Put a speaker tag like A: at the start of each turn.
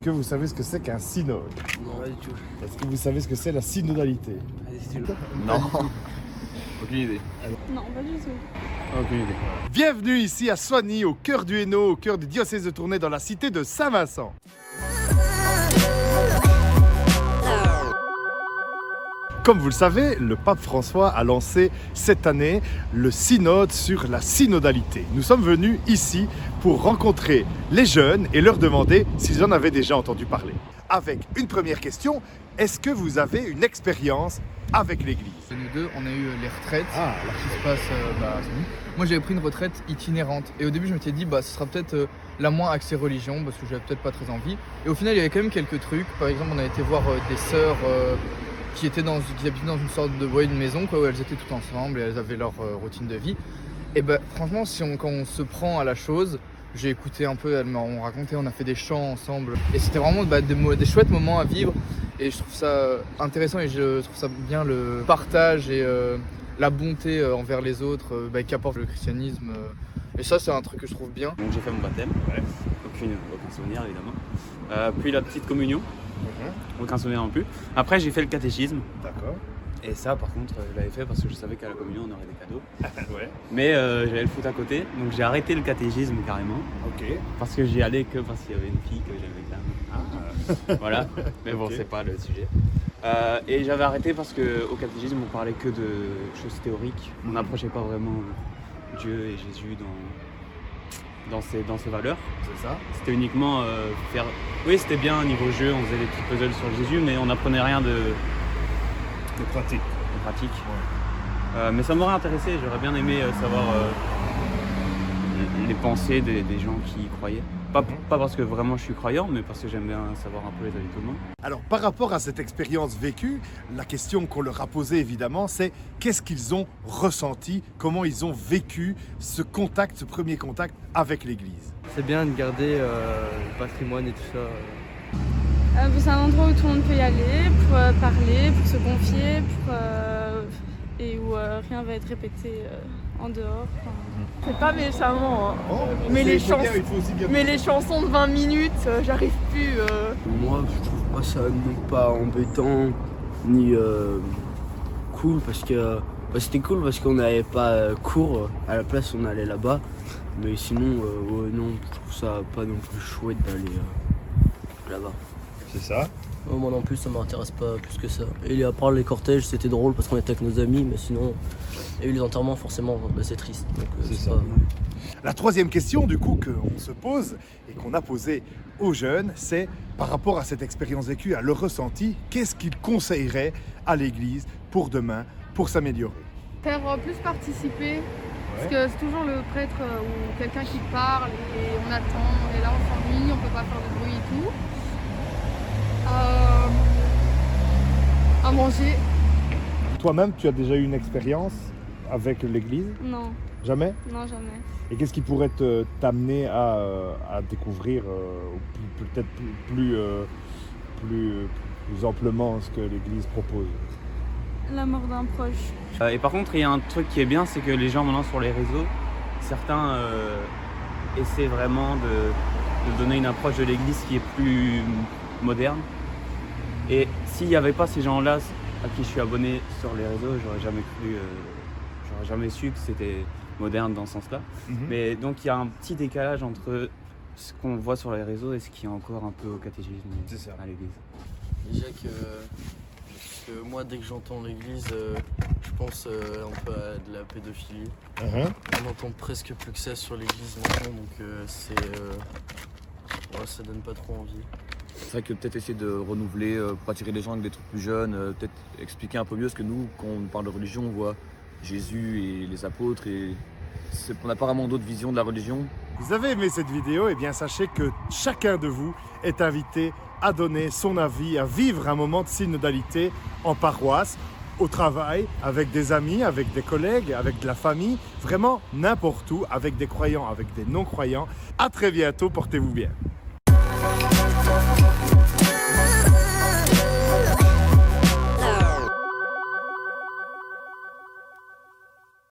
A: Que vous savez ce que c'est qu'un synode?
B: Non, pas du tout.
A: Est-ce que vous savez ce que c'est la synodalité?
B: Pas du tout.
C: Non. Aucune idée.
D: Non, pas du tout.
C: Aucune idée.
A: Bienvenue ici à Soigny, au cœur du Hainaut, au cœur du diocèse de Tournai, dans la cité de Saint-Vincent. Comme vous le savez, le pape François a lancé cette année le synode sur la synodalité. Nous sommes venus ici pour rencontrer les jeunes et leur demander s'ils en avaient déjà entendu parler. Avec une première question, est-ce que vous avez une expérience avec l'Église?
E: Nous deux, on a eu les retraites
A: Ah,
E: qui se passent. Moi, j'avais pris une retraite itinérante. Et au début, je m'étais dit, ce sera peut-être la moins axée religion, parce que j'avais peut-être pas très envie. Et au final, il y avait quand même quelques trucs. Par exemple, on a été voir des sœurs qui habitaient dans une sorte de une maison, où elles étaient toutes ensemble et elles avaient leur routine de vie. Et franchement, quand on se prend à la chose, j'ai écouté un peu, elles m'ont raconté, on a fait des chants ensemble. Et c'était vraiment des chouettes moments à vivre. Et je trouve ça intéressant et je trouve ça bien le partage et la bonté envers les autres qu'apporte le christianisme. Et ça, c'est un truc que je trouve bien.
C: Donc j'ai fait mon baptême, aucun souvenir évidemment. Puis la petite communion, aucun souvenir non plus. Après j'ai fait le catéchisme.
A: D'accord.
C: Et ça par contre je l'avais fait parce que je savais qu'à la communion on aurait des cadeaux.
A: Ouais.
C: Mais j'avais le foot à côté, donc j'ai arrêté le catéchisme carrément.
A: Ok.
C: Parce que j'y allais que parce qu'il y avait une fille que j'aimais bien. Voilà, mais bon,
A: Ok.
C: c'est pas le sujet. Et j'avais arrêté parce qu'au catéchisme, on parlait que de choses théoriques. On n'approchait pas vraiment Dieu et Jésus dans ses valeurs.
A: C'est ça.
C: C'était uniquement faire... Oui, c'était bien niveau jeu, on faisait des petits puzzles sur Jésus, mais on n'apprenait rien de
A: pratique.
C: pratique. Mais ça m'aurait intéressé, j'aurais bien aimé savoir les pensées des gens qui y croyaient. Pas parce que vraiment je suis croyant, mais parce que j'aime bien savoir un peu les avis de tout le monde.
A: Alors, par rapport à cette expérience vécue, la question qu'on leur a posée évidemment, c'est qu'est-ce qu'ils ont ressenti, comment ils ont vécu ce premier contact avec l'Église.
B: C'est bien de garder le patrimoine et tout ça.
D: C'est un endroit où tout le monde peut y aller pour parler, pour se confier, et où rien va être répété en dehors.
F: C'est pas méchamment, hein.
A: Oh,
F: Mais les chansons-
A: il faut aussi bien...
F: Mais les chansons de 20 minutes, j'arrive plus.
B: Moi, je trouve pas ça non pas embêtant ni cool parce que c'était cool parce qu'on n'avait pas cours. À la place, on allait là-bas. Mais sinon, non, je trouve ça pas non plus chouette d'aller là-bas.
A: C'est ça.
G: Moi non plus, ça m'intéresse pas plus que ça. Et à part les cortèges, c'était drôle parce qu'on était avec nos amis, mais sinon, il y a eu les enterrements, forcément, c'est triste. Donc,
A: C'est ça.
G: pas...
A: La troisième question, du coup, qu'on se pose et qu'on a posée aux jeunes, c'est par rapport à cette expérience vécue, à leur ressenti, qu'est-ce qu'ils conseilleraient à l'Église pour demain, pour s'améliorer?
H: Faire plus participer, parce que c'est toujours le prêtre ou quelqu'un qui parle et on attend, on est là, on s'ennuie, on peut pas faire de bruit et tout. À manger.
A: Toi-même, tu as déjà eu une expérience avec l'Église?
D: Non,
A: Jamais?
D: non, jamais.
A: Et qu'est-ce qui pourrait t'amener à découvrir peut-être plus amplement ce que l'Église propose?
D: La mort d'un proche.
C: Et par contre, il y a un truc qui est bien, c'est que les gens maintenant sur les réseaux, certains essaient vraiment de donner une approche de l'Église qui est plus moderne. Et s'il n'y avait pas ces gens-là à qui je suis abonné sur les réseaux, j'aurais jamais su que c'était moderne dans ce sens-là. Mais donc il y a un petit décalage entre ce qu'on voit sur les réseaux et ce qui est encore un peu au catéchisme à l'Église.
G: Déjà que moi, dès que j'entends l'église, je pense un peu à de la pédophilie. On entend presque plus que ça sur l'église maintenant, donc ça donne pas trop envie.
I: C'est vrai que peut-être essayer de renouveler, pour attirer les gens avec des trucs plus jeunes, peut-être expliquer un peu mieux, parce que nous, quand on parle de religion, on voit Jésus et les apôtres, et on n'a pas vraiment d'autres visions de la religion.
A: Vous avez aimé cette vidéo? Eh bien, sachez que chacun de vous est invité à donner son avis, à vivre un moment de synodalité en paroisse, au travail, avec des amis, avec des collègues, avec de la famille, vraiment n'importe où, avec des croyants, avec des non-croyants. À très bientôt, portez-vous bien.